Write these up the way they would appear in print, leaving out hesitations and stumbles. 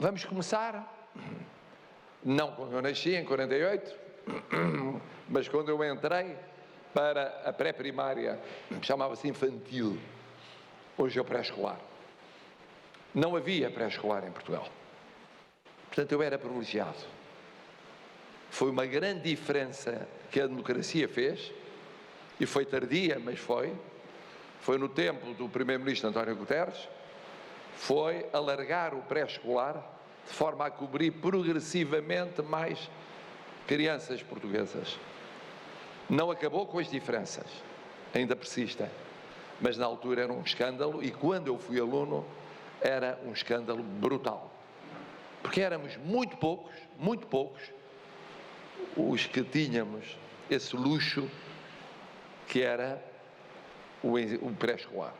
Vamos começar, não quando eu nasci, em 48, mas quando eu entrei para a pré-primária, chamava-se infantil, hoje é o pré-escolar. Não havia pré-escolar em Portugal. Portanto, eu era privilegiado. Foi uma grande diferença que a democracia fez, e foi tardia, mas foi no tempo do primeiro-ministro António Guterres, foi alargar o pré-escolar de forma a cobrir progressivamente mais crianças portuguesas. Não acabou com as diferenças, ainda persistem, mas na altura era um escândalo, e quando eu fui aluno era um escândalo brutal, porque éramos muito poucos os que tínhamos esse luxo que era o pré-escolar.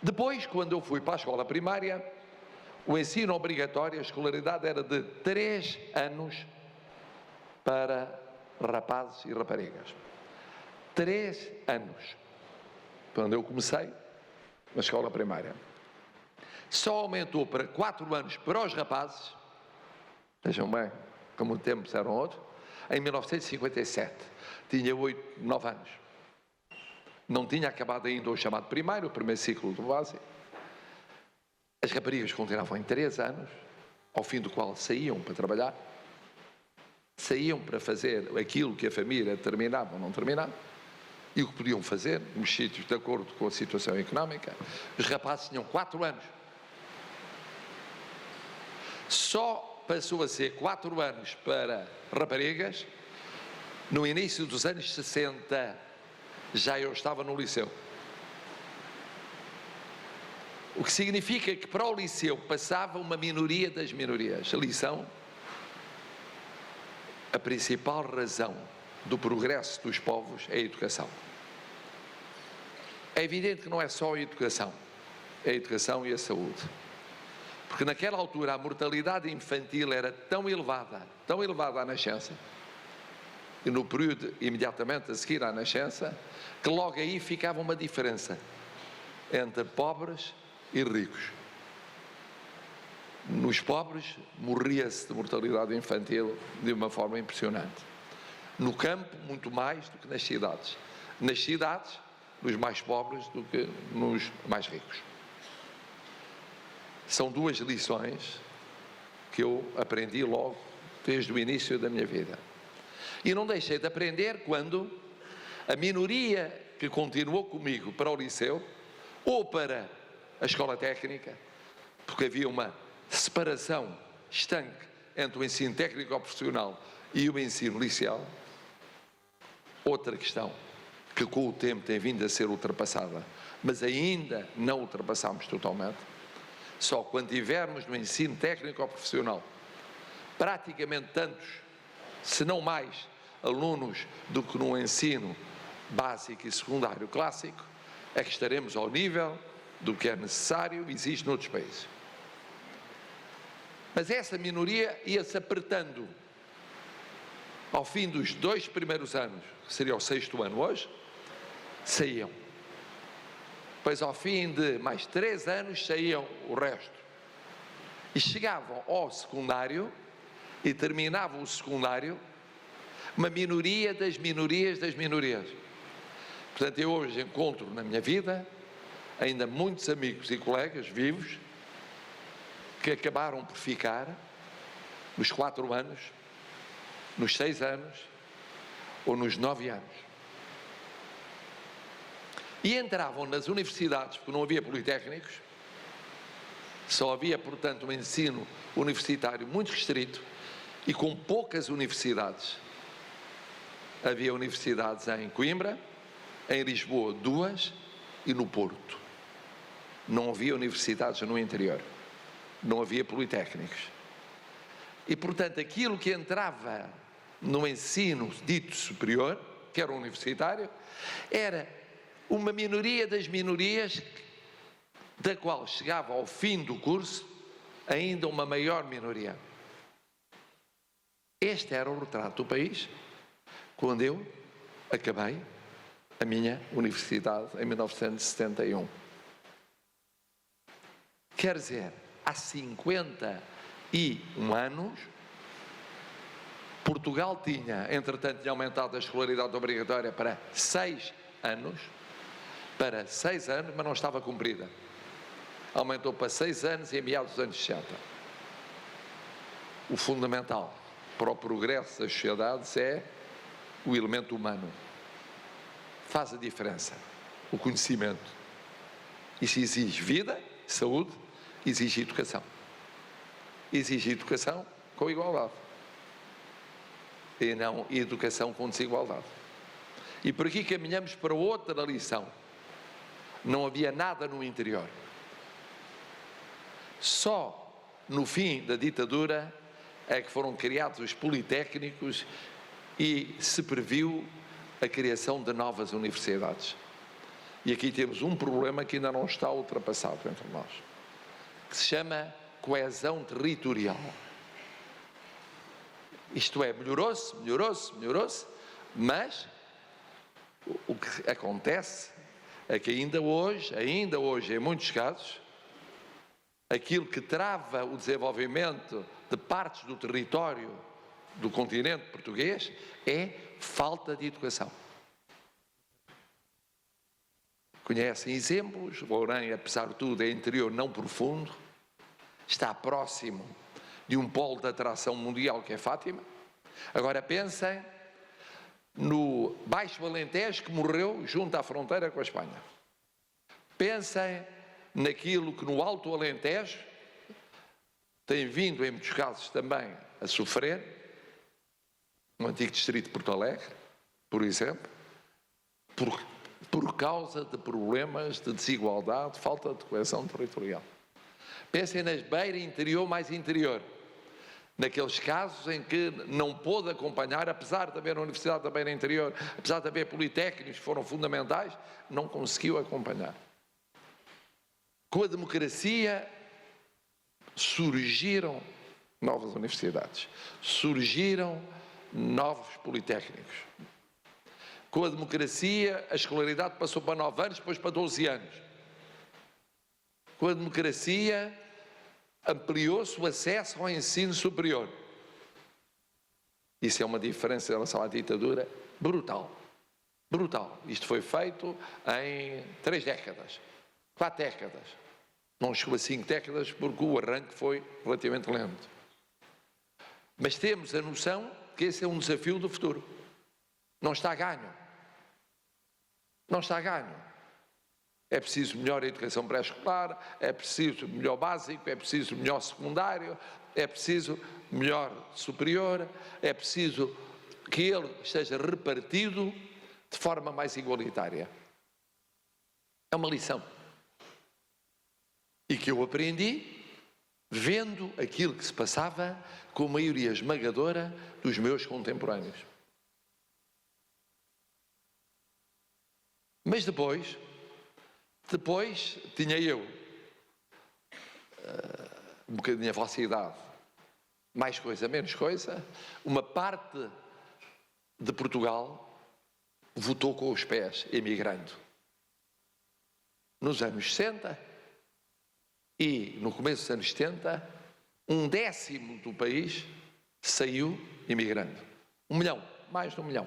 Depois, quando eu fui para a escola primária, o ensino obrigatório, a escolaridade era de 3 anos para rapazes e raparigas. 3 anos. Quando eu comecei na escola primária. Só aumentou para 4 anos para os rapazes, vejam bem, como o tempo eram outros, em 1957. Tinha 8, 9 anos. Não tinha acabado ainda o chamado primário, o primeiro ciclo do básico. As raparigas continuavam em 3 anos, ao fim do qual saíam para trabalhar, saíam para fazer aquilo que a família determinava ou não determinava, e o que podiam fazer, nos sítios de acordo com a situação económica. Os rapazes tinham 4 anos. Só passou a ser 4 anos para raparigas no início dos anos 60. Já eu estava no liceu. O que significa que para o liceu passava uma minoria das minorias. A lição, a principal razão do progresso dos povos é a educação. É evidente que não é só a educação, é a educação e a saúde. Porque naquela altura a mortalidade infantil era tão elevada à nascença, e no período imediatamente a seguir à nascença, que logo aí ficava uma diferença entre pobres e ricos. Nos pobres morria-se de mortalidade infantil de uma forma impressionante. No campo, muito mais do que nas cidades. Nas cidades, nos mais pobres do que nos mais ricos. São 2 lições que eu aprendi logo desde o início da minha vida. E não deixei de aprender quando a minoria que continuou comigo para o liceu ou para a escola técnica, porque havia uma separação estanque entre o ensino técnico-profissional e o ensino liceal. Outra questão que com o tempo tem vindo a ser ultrapassada, mas ainda não ultrapassámos totalmente. Só quando tivermos no ensino técnico-profissional praticamente tantos, se não mais, alunos do que no ensino básico e secundário clássico, é que estaremos ao nível do que é necessário e existe noutros países. Mas essa minoria ia-se apertando. Ao fim dos 2 primeiros anos, que seria o 6º ano hoje, saíam. Depois, ao fim de mais 3 anos, saíam o resto. E chegavam ao secundário e terminavam o secundário uma minoria das minorias das minorias. Portanto, eu hoje encontro na minha vida ainda muitos amigos e colegas vivos que acabaram por ficar nos 4 anos, nos 6 anos ou nos 9 anos. E entravam nas universidades, porque não havia politécnicos, só havia, portanto, um ensino universitário muito restrito e com poucas universidades. Havia universidades em Coimbra, em Lisboa 2 e no Porto. Não havia universidades no interior. Não havia politécnicos. E, portanto, aquilo que entrava no ensino dito superior, que era universitário, era uma minoria das minorias, da qual chegava ao fim do curso ainda uma maior minoria. Este era o retrato do país quando eu acabei a minha universidade em 1971. Quer dizer, há 51 anos, Portugal tinha, entretanto, tinha aumentado a escolaridade obrigatória para 6 anos, mas não estava cumprida. Aumentou para 6 anos em meados dos anos 60. O fundamental para o progresso das sociedades é o elemento humano. Faz a diferença, o conhecimento. Isso exige vida, saúde, exige educação. Exige educação com igualdade. E não educação com desigualdade. E por aqui caminhamos para outra lição. Não havia nada no interior. Só no fim da ditadura é que foram criados os politécnicos e se previu a criação de novas universidades. E aqui temos um problema que ainda não está ultrapassado entre nós, que se chama coesão territorial. Isto é, melhorou-se, mas o que acontece é que ainda hoje, em muitos casos, aquilo que trava o desenvolvimento de partes do território do continente português é falta de educação. Conhecem exemplos, Lourém, apesar de tudo, é interior não profundo, está próximo de um polo de atração mundial que é Fátima. Agora pensem no Baixo Alentejo, que morreu junto à fronteira com a Espanha. Pensem naquilo que no Alto Alentejo tem vindo, em muitos casos também, a sofrer, no antigo distrito de Porto Alegre, por exemplo, por causa de problemas de desigualdade, falta de coesão territorial. Pensem nas beiras interior mais interior, naqueles casos em que não pôde acompanhar, apesar de haver a Universidade da Beira Interior, apesar de haver politécnicos que foram fundamentais, não conseguiu acompanhar. Com a democracia surgiram novas universidades, surgiram novos politécnicos. Com a democracia, a escolaridade passou para 9 anos, depois para 12 anos. Com a democracia, ampliou-se o acesso ao ensino superior. Isso é uma diferença em relação à ditadura brutal. Brutal. Isto foi feito em 3 décadas, 4 décadas. Não chegou a 5 décadas porque o arranque foi relativamente lento. Mas temos a noção que esse é um desafio do futuro. Não está a ganho. Não está a ganho. É preciso melhor educação pré-escolar, é preciso melhor básico, é preciso melhor secundário, é preciso melhor superior, é preciso que ele esteja repartido de forma mais igualitária. É uma lição. E que eu aprendi vendo aquilo que se passava com a maioria esmagadora dos meus contemporâneos. Mas depois tinha eu um bocadinho a vossa idade, mais coisa, menos coisa, uma parte de Portugal votou com os pés, emigrando. Nos anos 60 e no começo dos anos 70, 1/10 do país saiu emigrando. 1 milhão, mais de 1 milhão.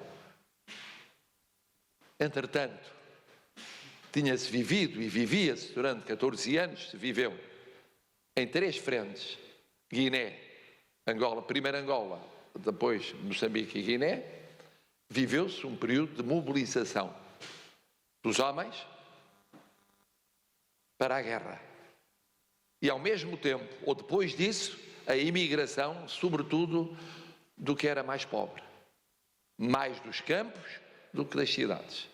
Entretanto, tinha-se vivido e vivia-se durante 14 anos, se viveu em 3 frentes: Guiné, Angola, primeiro Angola, depois Moçambique e Guiné. Viveu-se um período de mobilização dos homens para a guerra. E ao mesmo tempo, ou depois disso, a imigração, sobretudo, do que era mais pobre. Mais dos campos do que das cidades.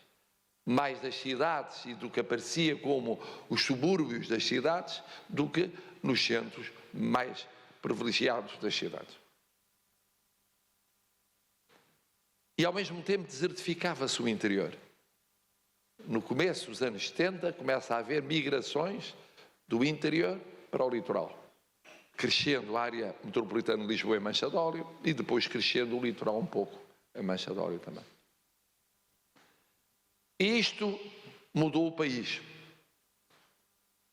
Mais das cidades e do que aparecia como os subúrbios das cidades do que nos centros mais privilegiados das cidades. E ao mesmo tempo desertificava-se o interior. No começo dos anos 70 começa a haver migrações do interior para o litoral, crescendo a área metropolitana de Lisboa e Mancha de Óleo e depois crescendo o litoral um pouco, a Mancha de Óleo também. E isto mudou o país.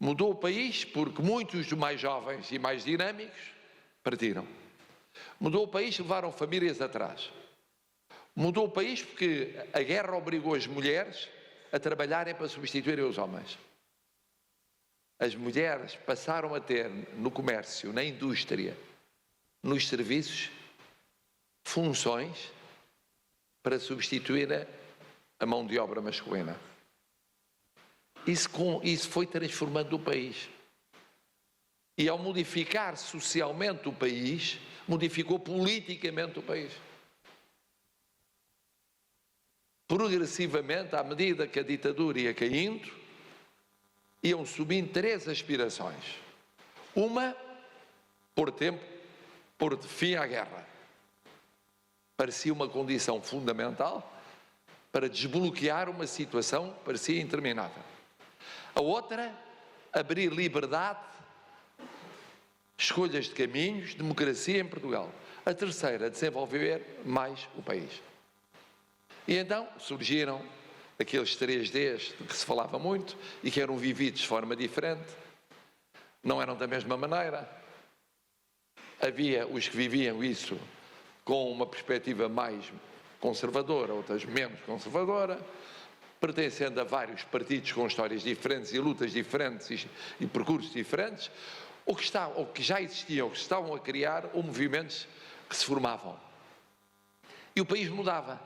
Mudou o país porque muitos dos mais jovens e mais dinâmicos partiram. Mudou o país, levaram famílias atrás. Mudou o país porque a guerra obrigou as mulheres a trabalharem para substituírem os homens. As mulheres passaram a ter no comércio, na indústria, nos serviços, funções para substituir a mão de obra masculina. Isso foi transformando o país. E ao modificar socialmente o país, modificou politicamente o país. Progressivamente, à medida que a ditadura ia caindo, iam subindo três aspirações. Uma, pôr fim à guerra. Parecia uma condição fundamental para desbloquear uma situação que parecia interminável. A outra, abrir liberdade, escolhas de caminhos, democracia em Portugal. A terceira, desenvolver mais o país. E então surgiram aqueles 3Ds de que se falava muito e que eram vividos de forma diferente, não eram da mesma maneira. Havia os que viviam isso com uma perspectiva mais conservadora, outras menos conservadora, pertencendo a vários partidos com histórias diferentes e lutas diferentes e percursos diferentes, ou que já existiam, ou que estavam a criar, ou movimentos que se formavam. E o país mudava.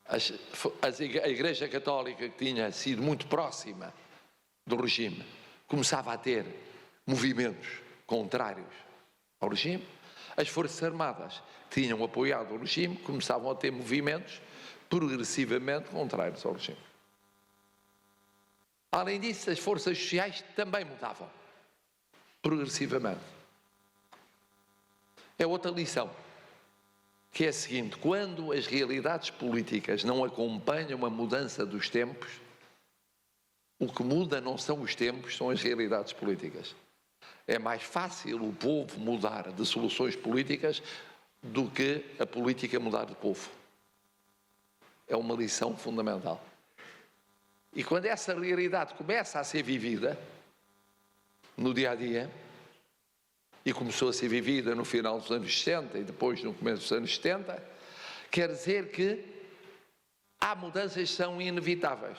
A Igreja Católica, que tinha sido muito próxima do regime, começava a ter movimentos contrários ao regime. As Forças Armadas, que tinham apoiado o regime, começavam a ter movimentos progressivamente contrários ao regime. Além disso, as forças sociais também mudavam, progressivamente. É outra lição, que é a seguinte: quando as realidades políticas não acompanham a mudança dos tempos, o que muda não são os tempos, são as realidades políticas. É mais fácil o povo mudar de soluções políticas do que a política mudar de povo. É uma lição fundamental. E quando essa realidade começa a ser vivida no dia a dia, e começou a ser vivida no final dos anos 60 e depois no começo dos anos 70, quer dizer que há mudanças que são inevitáveis.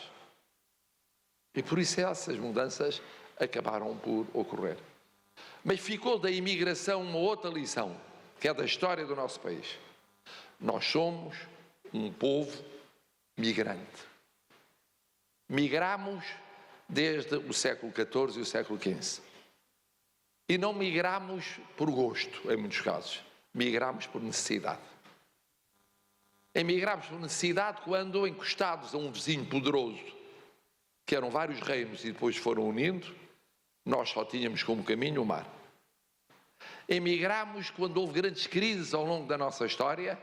E por isso essas mudanças acabaram por ocorrer. Mas ficou da imigração uma outra lição, que é da história do nosso país. Nós somos um povo migrante. Migramos desde o século XIV e o século XV. E não migramos por gosto, em muitos casos. Migramos por necessidade. Emigramos por necessidade quando, encostados a um vizinho poderoso, que eram vários reinos e depois foram unindo, nós só tínhamos como caminho o mar. Emigramos quando houve grandes crises ao longo da nossa história,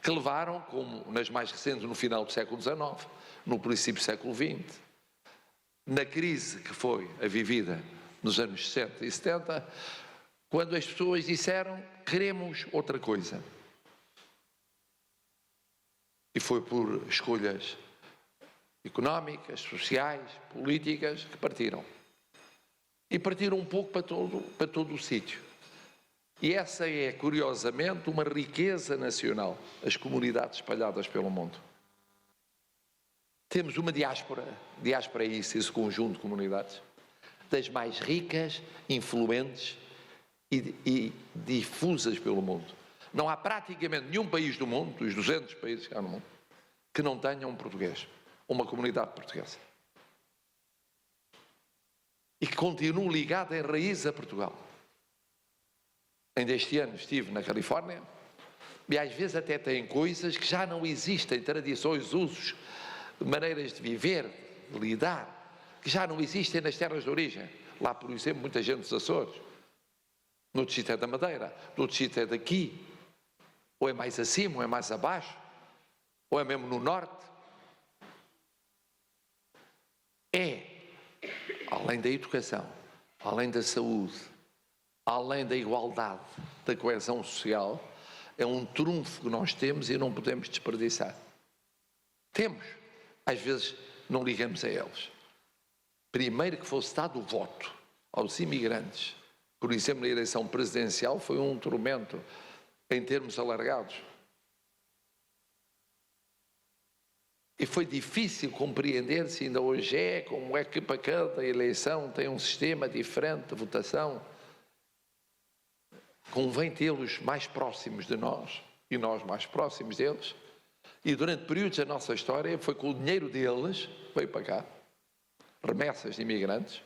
que levaram, como nas mais recentes, no final do século XIX, no princípio do século XX, na crise que foi a vivida nos anos 60 e 70, quando as pessoas disseram: queremos outra coisa. E foi por escolhas económicas, sociais, políticas que partiram. E partiram um pouco para todo o sítio. E essa é, curiosamente, uma riqueza nacional, as comunidades espalhadas pelo mundo. Temos uma diáspora é isso, esse conjunto de comunidades, das mais ricas, influentes e difusas pelo mundo. Não há praticamente nenhum país do mundo, dos 200 países que há no mundo, que não tenha um português, uma comunidade portuguesa. E que continue ligada em raiz a Portugal. Ainda este ano estive na Califórnia e às vezes até têm coisas que já não existem, tradições, usos, maneiras de viver, de lidar, que já não existem nas terras de origem. Lá, por exemplo, muita gente dos Açores. No outro sítio é da Madeira, no outro sítio é daqui. Ou é mais acima, ou é mais abaixo, ou é mesmo no norte. É, além da educação, além da saúde, além da igualdade, da coesão social, é um trunfo que nós temos e não podemos desperdiçar. Temos, às vezes não ligamos a eles. primeiro que fosse dado o voto aos imigrantes, por exemplo, na eleição presidencial, foi um tormento em termos alargados. E foi difícil compreender se ainda hoje como é que para cada eleição tem um sistema diferente de votação. Convém tê-los mais próximos de nós e nós mais próximos deles. E durante períodos da nossa história foi com o dinheiro deles, veio para cá, remessas de imigrantes,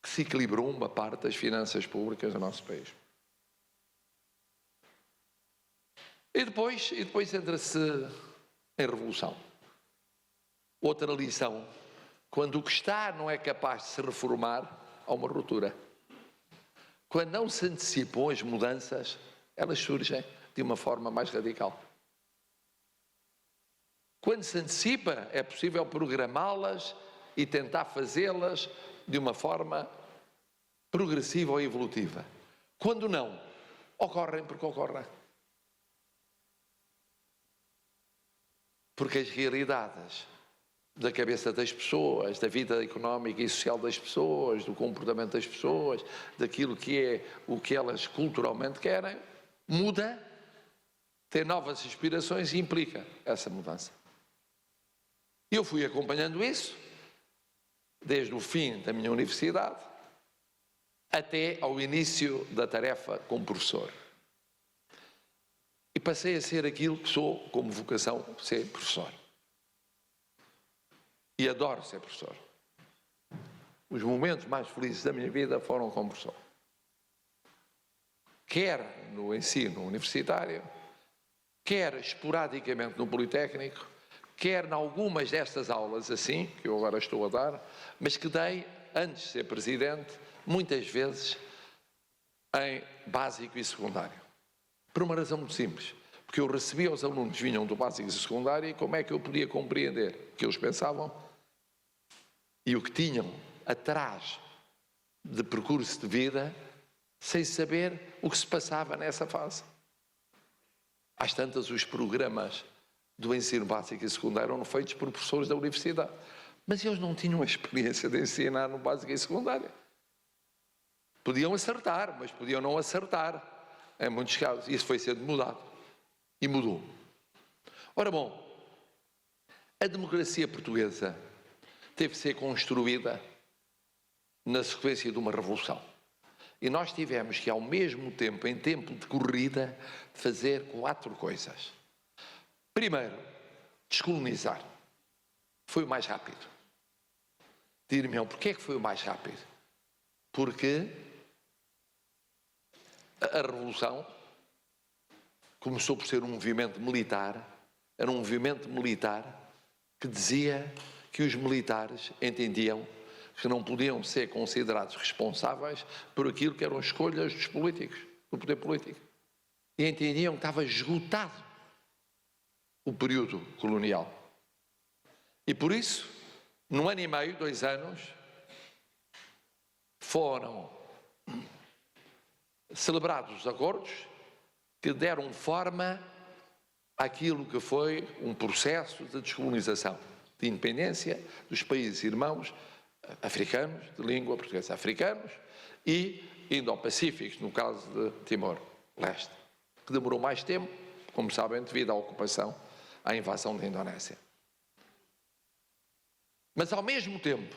que se equilibrou uma parte das finanças públicas do nosso país. E depois entra-se em revolução. Outra lição: quando o que está não é capaz de se reformar, há uma ruptura. Quando não se antecipam as mudanças, elas surgem de uma forma mais radical. Quando se antecipa, é possível programá-las e tentar fazê-las de uma forma progressiva ou evolutiva. Quando não, ocorrem porque ocorrem. Porque as realidades da cabeça das pessoas, da vida económica e social das pessoas, do comportamento das pessoas, daquilo que é o que elas culturalmente querem, muda, tem novas inspirações e implica essa mudança. Eu fui acompanhando isso desde o fim da minha universidade até ao início da tarefa como professor. E passei a ser aquilo que sou como vocação, ser professor. E adoro ser professor. Os momentos mais felizes da minha vida foram como professor. Quer no ensino universitário, quer esporadicamente no Politécnico, quer em algumas destas aulas assim, que eu agora estou a dar, mas que dei, antes de ser presidente, muitas vezes em básico e secundário. Por uma razão muito simples, porque eu recebia os alunos que vinham do básico e secundário e como é que eu podia compreender o que eles pensavam e o que tinham atrás de percurso de vida, sem saber o que se passava nessa fase. Às tantas, os programas do ensino básico e secundário eram feitos por professores da universidade, mas eles não tinham a experiência de ensinar no básico e secundário. Podiam acertar, mas podiam não acertar, em muitos casos. Isso foi sendo mudado. E mudou. Ora bom, a democracia portuguesa teve de ser construída na sequência de uma revolução. E nós tivemos que, ao mesmo tempo, em tempo de corrida, fazer 4 coisas. Primeiro, descolonizar. Foi o mais rápido. Dir-me, porquê é que foi o mais rápido? Porque a revolução começou por ser um movimento militar, era um movimento militar que dizia que os militares entendiam que não podiam ser considerados responsáveis por aquilo que eram escolhas dos políticos, do poder político. E entendiam que estava esgotado o período colonial. E por isso, num ano e meio, 2 anos, foram celebrados os acordos que deram forma àquilo que foi um processo de descolonização, de independência dos países irmãos africanos, de língua portuguesa africanos, e indo-pacíficos, no caso de Timor-Leste, que demorou mais tempo, como sabem, devido à ocupação, à invasão da Indonésia. Mas ao mesmo tempo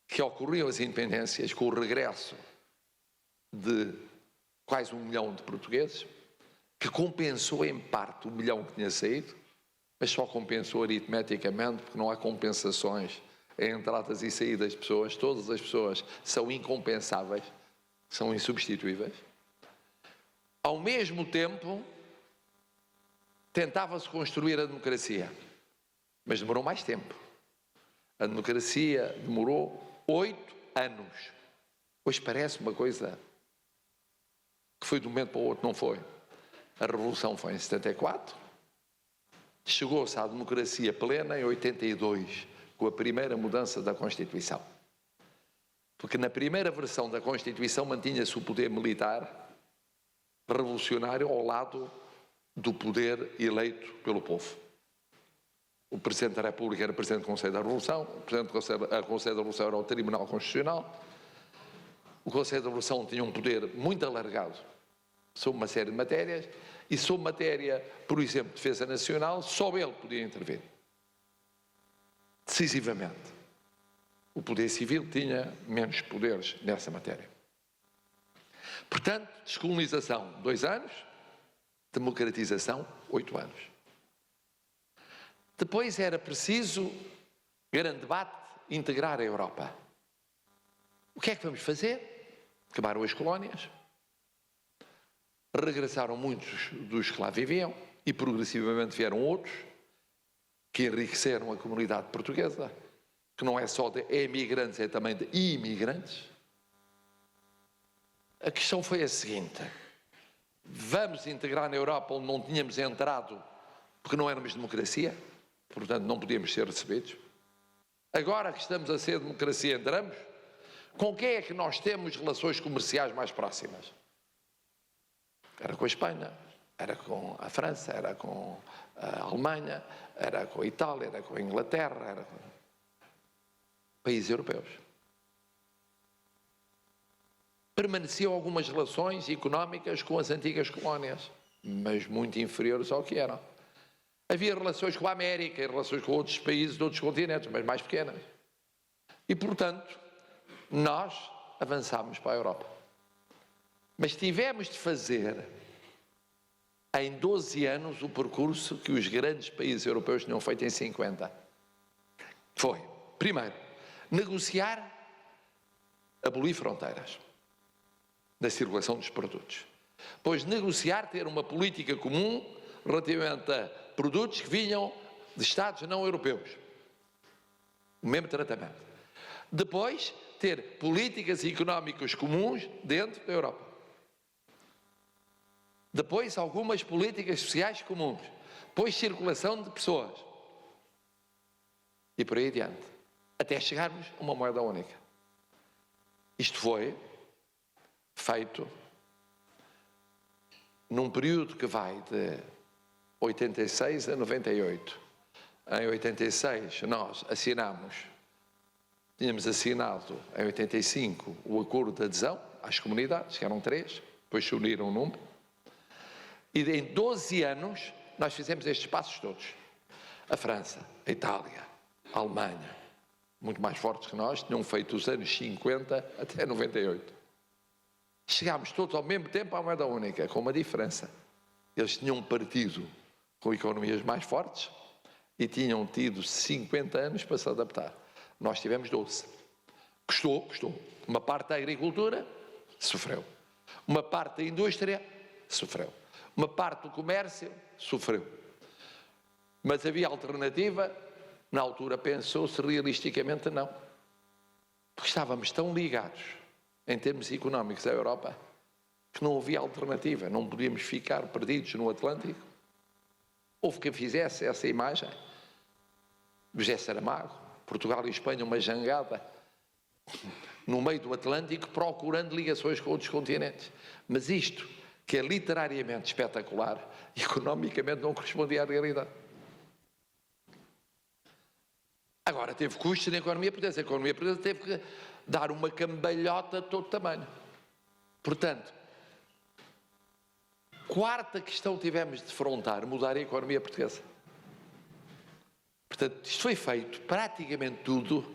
que ocorriam as independências, com o regresso de quase 1 milhão de portugueses, que compensou em parte o 1 milhão que tinha saído, mas só compensou aritmeticamente, porque não há compensações em entradas e saídas de pessoas, todas as pessoas são incompensáveis, são insubstituíveis. Ao mesmo tempo, tentava-se construir a democracia, mas demorou mais tempo. A democracia demorou 8 anos. Hoje parece uma coisa que foi de um momento para o outro, não foi. A Revolução foi em 74, chegou-se à democracia plena em 82, com a primeira mudança da Constituição. Porque na primeira versão da Constituição mantinha-se o poder militar revolucionário ao lado do poder eleito pelo povo. O Presidente da República era Presidente do Conselho da Revolução, o Presidente do Conselho da Revolução era o Tribunal Constitucional. O Conselho da Revolução tinha um poder muito alargado sobre uma série de matérias e sobre matéria, por exemplo, de defesa nacional, só ele podia intervir. Decisivamente. O poder civil tinha menos poderes nessa matéria. Portanto, descolonização, 2 anos, democratização, 8 anos. Depois era preciso, grande debate, integrar a Europa. O que é que vamos fazer? Acabaram as colónias, regressaram muitos dos que lá viviam e progressivamente vieram outros que enriqueceram a comunidade portuguesa, que não é só de emigrantes, é também de imigrantes. A questão foi a seguinte: vamos integrar na Europa onde não tínhamos entrado porque não éramos democracia, portanto não podíamos ser recebidos. Agora que estamos a ser democracia, entramos. Com quem é que nós temos relações comerciais mais próximas? Era com a Espanha, era com a França, era com a Alemanha, era com a Itália, era com a Inglaterra, era com países europeus. Permaneciam algumas relações económicas com as antigas colónias, mas muito inferiores ao que eram. Havia relações com a América e relações com outros países de outros continentes, mas mais pequenas. E, portanto, nós avançámos para a Europa. Mas tivemos de fazer, em 12 anos, o percurso que os grandes países europeus tinham feito em 50. Foi, primeiro, negociar, abolir fronteiras da circulação dos produtos. Depois, negociar, ter uma política comum relativamente a produtos que vinham de Estados não europeus. O mesmo tratamento. Depois, ter políticas económicas comuns dentro da Europa. Depois, algumas políticas sociais comuns. Depois, circulação de pessoas. E por aí adiante. Até chegarmos a uma moeda única. Isto foi feito num período que vai de 86 a 98. Em 86 nós tínhamos assinado em 85 o acordo de adesão às comunidades, que eram 3, depois se uniram um número, e em 12 anos nós fizemos estes passos todos. A França, a Itália, a Alemanha, muito mais fortes que nós, tinham feito os anos 50 até 98. Chegámos todos ao mesmo tempo à moeda única, com uma diferença. Eles tinham partido com economias mais fortes e tinham tido 50 anos para se adaptar. Nós tivemos 12. Custou. Uma parte da agricultura sofreu. Uma parte da indústria sofreu. Uma parte do comércio sofreu. Mas havia alternativa? Na altura pensou-se realisticamente não. Porque estávamos tão ligados em termos económicos à Europa que não havia alternativa. Não podíamos ficar perdidos no Atlântico. Houve quem fizesse essa imagem. José Saramago, Portugal e Espanha, uma jangada no meio do Atlântico, procurando ligações com outros continentes. Mas isto, que é literariamente espetacular, economicamente não correspondia à realidade. Agora, teve custos na economia portuguesa. A economia portuguesa teve que dar uma cambalhota de todo tamanho. Portanto, quarta questão que tivemos de defrontar, mudar a economia portuguesa. Portanto, isto foi feito praticamente tudo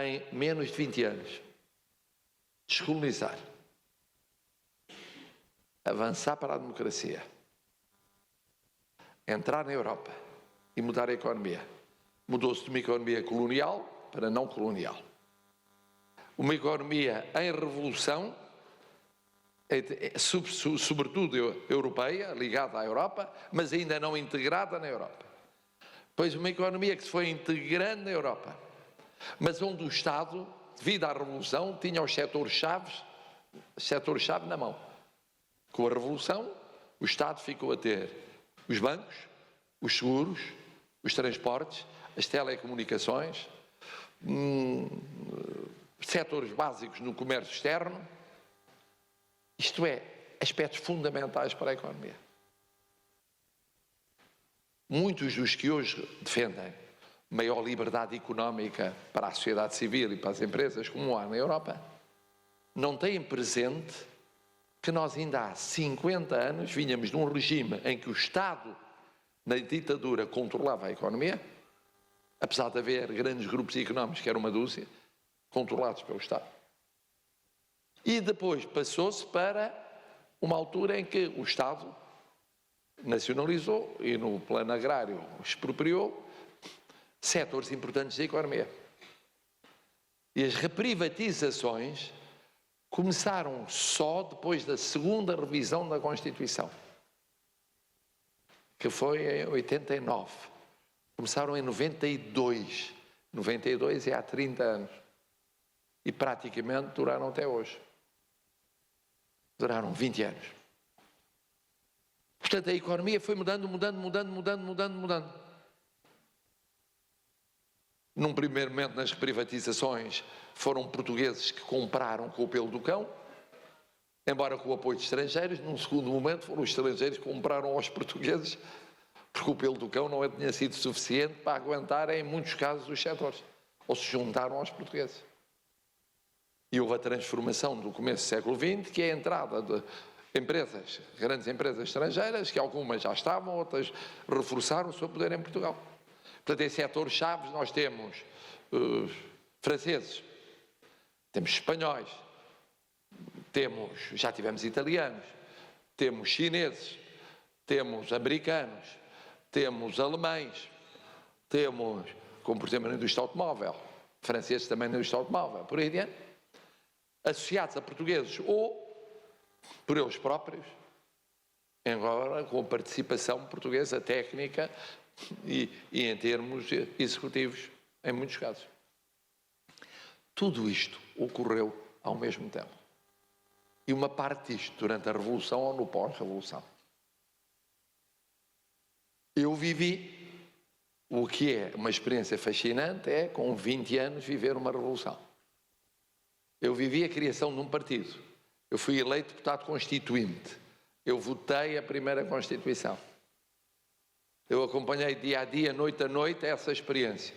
em menos de 20 anos. Descolonizar. Avançar para a democracia. Entrar na Europa e mudar a economia. Mudou-se de uma economia colonial para não colonial. Uma economia em revolução, sobretudo europeia, ligada à Europa, mas ainda não integrada na Europa. Pois uma economia que se foi integrando na Europa, mas onde o Estado, devido à Revolução, tinha os setores-chave na mão. Com a Revolução, o Estado ficou a ter os bancos, os seguros, os transportes, as telecomunicações, setores básicos no comércio externo, isto é, aspectos fundamentais para a economia. muitos dos que hoje defendem maior liberdade económica para a sociedade civil e para as empresas, como há na Europa, não têm presente que nós ainda há 50 anos vínhamos num regime em que o Estado, na ditadura, controlava a economia, apesar de haver grandes grupos económicos, que era uma dúzia, controlados pelo Estado. E depois passou-se para uma altura em que o Estado nacionalizou e no plano agrário expropriou setores importantes da economia. E as reprivatizações começaram só depois da segunda revisão da Constituição, que foi em 89. Começaram em 92. 92 é há 30 anos. E praticamente duraram até hoje. Duraram 20 anos. Portanto, a economia foi mudando. Num primeiro momento, nas privatizações, foram portugueses que compraram com o pelo do cão, embora com o apoio de estrangeiros. Num segundo momento, foram os estrangeiros que compraram aos portugueses, porque o pelo do cão não tinha sido suficiente para aguentar, em muitos casos, os setores. Ou se juntaram aos portugueses. E houve a transformação do começo do século XX, que é a entrada de empresas, grandes empresas estrangeiras, que algumas já estavam, outras reforçaram o seu poder em Portugal. Portanto, em setores chaves nós temos franceses, temos espanhóis, já tivemos italianos, temos chineses, temos americanos, temos alemães, temos, como por exemplo na indústria automóvel, franceses também na indústria automóvel, por aí adiante, associados a portugueses ou por eles próprios, agora com a participação portuguesa técnica e em termos executivos, em muitos casos. Tudo isto ocorreu ao mesmo tempo. E uma parte disto durante a Revolução ou no pós-Revolução. Eu vivi o que é uma experiência fascinante, é com 20 anos viver uma revolução. Eu vivi a criação de um partido. Eu fui eleito deputado constituinte. Eu votei a primeira Constituição. Eu acompanhei dia a dia, noite a noite, essa experiência,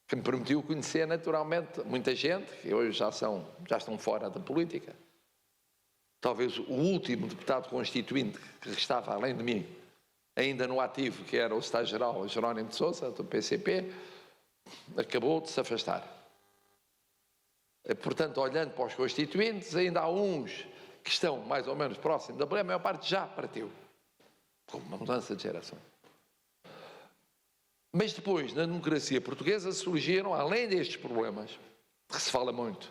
que me permitiu conhecer naturalmente muita gente, que hoje já estão fora da política. Talvez o último deputado constituinte que estava além de mim, ainda no ativo, que era o secretário-geral Jerónimo de Sousa, do PCP, acabou de se afastar. Portanto, olhando para os constituintes, ainda há uns que estão mais ou menos próximos da política, a maior parte já partiu, com uma mudança de geração. Mas depois, na democracia portuguesa, surgiram, além destes problemas, que se fala muito,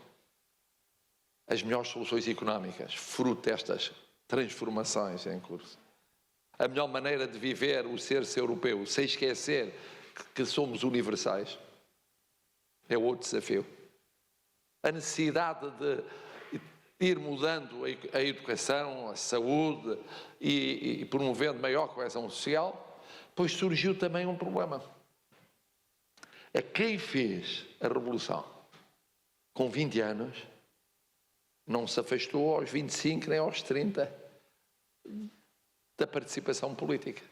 as melhores soluções económicas, fruto destas transformações em curso. A melhor maneira de viver o ser-se europeu, sem esquecer que somos universais, é outro desafio. A necessidade de ir mudando a educação, a saúde e promovendo maior coesão social, pois surgiu também um problema. É quem fez a Revolução com 20 anos não se afastou aos 25 nem aos 30 da participação política.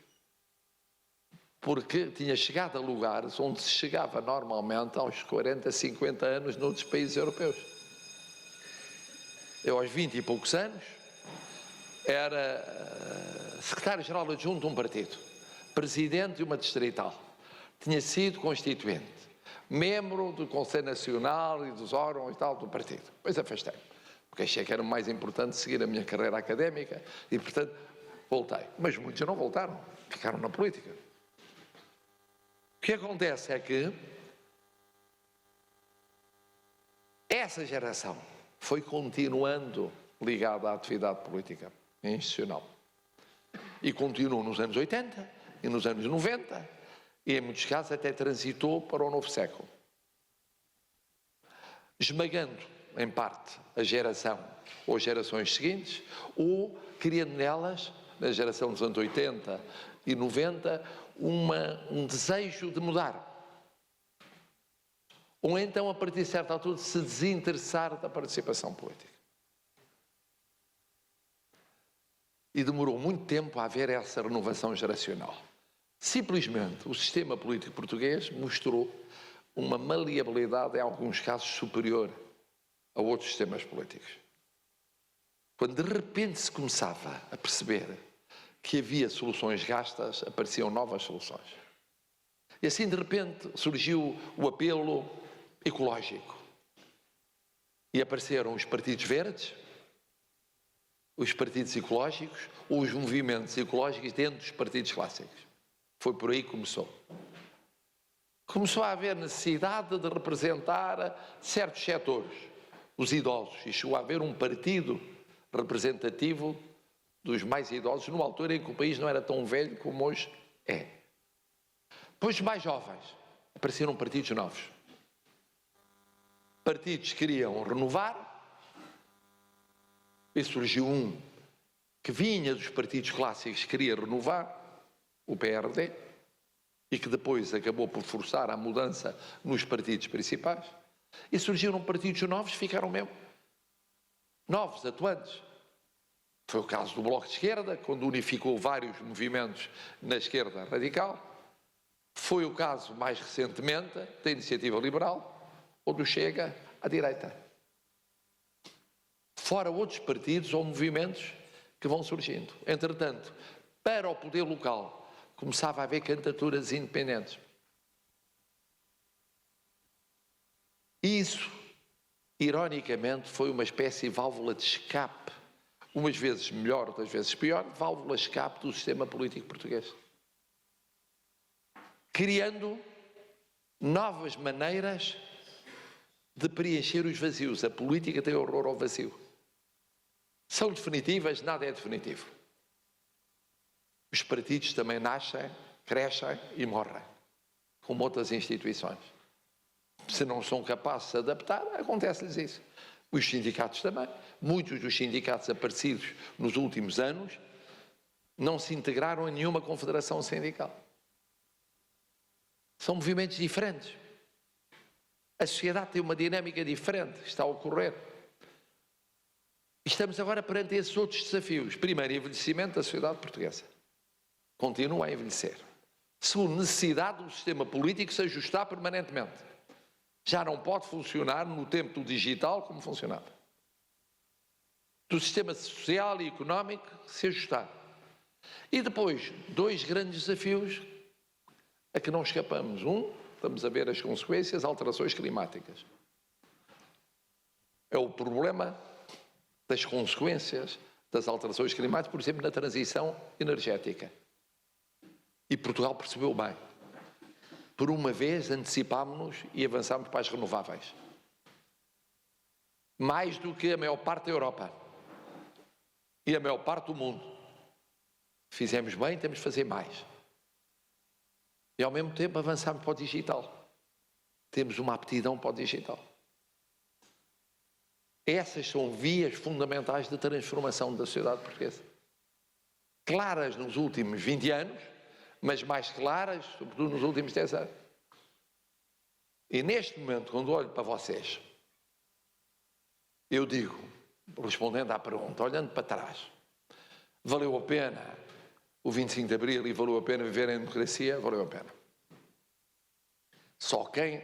Porque tinha chegado a lugares onde se chegava normalmente aos 40, 50 anos noutros países europeus. Eu, aos 20 e poucos anos, era secretário-geral adjunto de um partido, presidente de uma distrital, tinha sido constituinte, membro do Conselho Nacional e dos órgãos e tal do partido. Depois afastei-me, porque achei que era mais importante seguir a minha carreira académica e, portanto, voltei. Mas muitos não voltaram, ficaram na política. O que acontece é que essa geração foi continuando ligada à atividade política institucional. E continuou nos anos 80 e nos anos 90 e, em muitos casos, até transitou para o novo século. Esmagando, em parte, a geração ou as gerações seguintes, ou criando nelas, na geração dos anos 80 e 90, um desejo de mudar. Ou então, a partir de certa altura, de se desinteressar da participação política. E demorou muito tempo a haver essa renovação geracional. Simplesmente, o sistema político português mostrou uma maleabilidade, em alguns casos, superior a outros sistemas políticos. Quando de repente se começava a perceber que havia soluções gastas, apareciam novas soluções. E assim, de repente, surgiu o apelo ecológico. E apareceram os partidos verdes, os partidos ecológicos, ou os movimentos ecológicos dentro dos partidos clássicos. Foi por aí que começou. Começou a haver necessidade de representar certos setores, os idosos, e chegou a haver um partido representativo dos mais idosos, numa altura em que o país não era tão velho como hoje é. Depois, os mais jovens, apareceram partidos novos. Partidos que queriam renovar, e surgiu um que vinha dos partidos clássicos, queria renovar, o PRD, e que depois acabou por forçar a mudança nos partidos principais, e surgiram partidos novos, ficaram mesmo novos, atuantes. Foi o caso do Bloco de Esquerda, quando unificou vários movimentos na esquerda radical. Foi o caso, mais recentemente, da Iniciativa Liberal ou do Chega à direita. Fora outros partidos ou movimentos que vão surgindo. Entretanto, para o poder local, começava a haver candidaturas independentes. Isso, ironicamente, foi uma espécie de válvula de escape, umas vezes melhor, outras vezes pior, válvula de escape do sistema político português. Criando novas maneiras de preencher os vazios. A política tem horror ao vazio. São definitivas, nada é definitivo. Os partidos também nascem, crescem e morrem, como outras instituições. Se não são capazes de se adaptar, acontece-lhes isso. Os sindicatos também. Muitos dos sindicatos aparecidos nos últimos anos não se integraram em nenhuma confederação sindical. São movimentos diferentes. A sociedade tem uma dinâmica diferente que está a ocorrer. Estamos agora perante esses outros desafios. Primeiro, envelhecimento da sociedade portuguesa. Continua a envelhecer. Segundo, necessidade do sistema político se ajustar permanentemente. Já não pode funcionar no tempo do digital como funcionava. Do sistema social e económico se ajustar. E depois, dois grandes desafios a que não escapamos. Um, estamos a ver as consequências, alterações climáticas. É o problema das consequências das alterações climáticas, por exemplo, na transição energética. E Portugal percebeu bem. Por uma vez antecipámos-nos e avançámos para as renováveis. Mais do que a maior parte da Europa e a maior parte do mundo. Fizemos bem, temos de fazer mais. E ao mesmo tempo avançámos para o digital. Temos uma aptidão para o digital. Essas são vias fundamentais de transformação da sociedade portuguesa. Claras nos últimos 20 anos, mas mais claras, sobretudo nos últimos 10 anos. E neste momento, quando olho para vocês, eu digo, respondendo à pergunta, olhando para trás, valeu a pena o 25 de Abril e valeu a pena viver em democracia? Valeu a pena. Só quem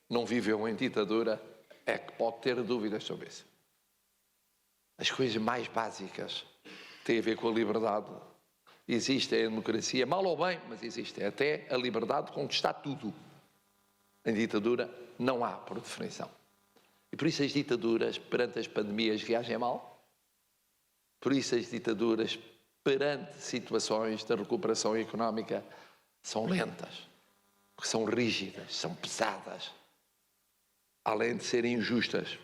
não viveu em ditadura é que pode ter dúvidas sobre isso. As coisas mais básicas têm a ver com a liberdade. Existe a democracia, mal ou bem, mas existe até a liberdade de conquistar tudo. Em ditadura não há, por definição. E por isso as ditaduras perante as pandemias reagem mal. Por isso as ditaduras perante situações de recuperação económica são lentas, porque são rígidas, são pesadas, além de serem injustas.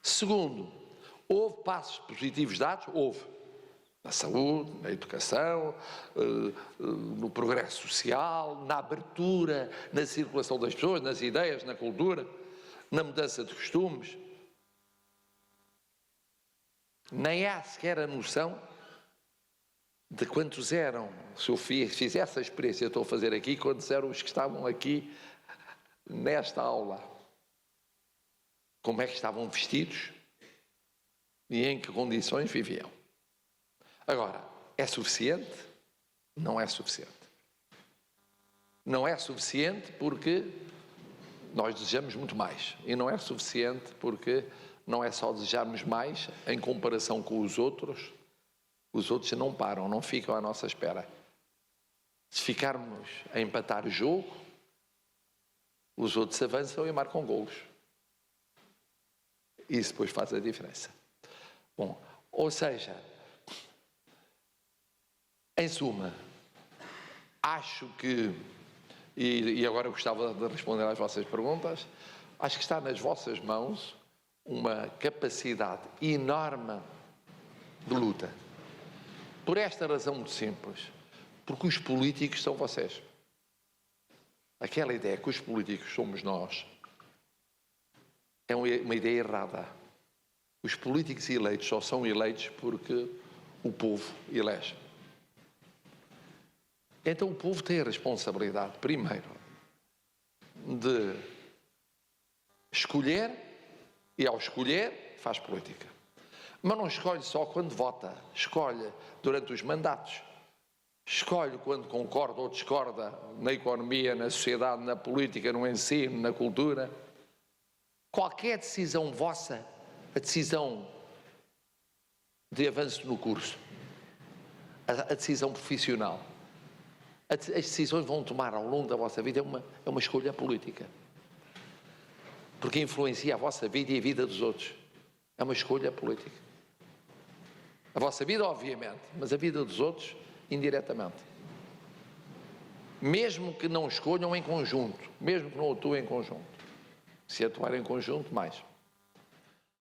Segundo, houve passos positivos dados? Houve. Na saúde, na educação, no progresso social, na abertura, na circulação das pessoas, nas ideias, na cultura, na mudança de costumes. Nem há sequer a noção de quantos eram, se eu fizesse a experiência que estou a fazer aqui, quantos eram os que estavam aqui nesta aula. Como é que estavam vestidos e em que condições viviam. Agora, é suficiente? Não é suficiente. Não é suficiente porque nós desejamos muito mais. E não é suficiente porque não é só desejarmos mais em comparação com os outros não param, não ficam à nossa espera. Se ficarmos a empatar o jogo, os outros avançam e marcam golos. Isso depois faz a diferença. Bom, ou seja, em suma, acho que, e agora eu gostava de responder às vossas perguntas, acho que está nas vossas mãos uma capacidade enorme de luta. Por esta razão muito simples, porque os políticos são vocês. Aquela ideia que os políticos somos nós é uma ideia errada. Os políticos eleitos só são eleitos porque o povo elege. Então o povo tem a responsabilidade, primeiro, de escolher, e ao escolher faz política. Mas não escolhe só quando vota, escolhe durante os mandatos. Escolhe quando concorda ou discorda na economia, na sociedade, na política, no ensino, na cultura. Qualquer decisão vossa, a decisão de avanço no curso, a decisão profissional, as decisões que vão tomar ao longo da vossa vida é uma escolha política. Porque influencia a vossa vida e a vida dos outros. É uma escolha política. A vossa vida, obviamente, mas a vida dos outros, indiretamente. Mesmo que não escolham em conjunto, mesmo que não atuem em conjunto. Se atuar em conjunto, mais.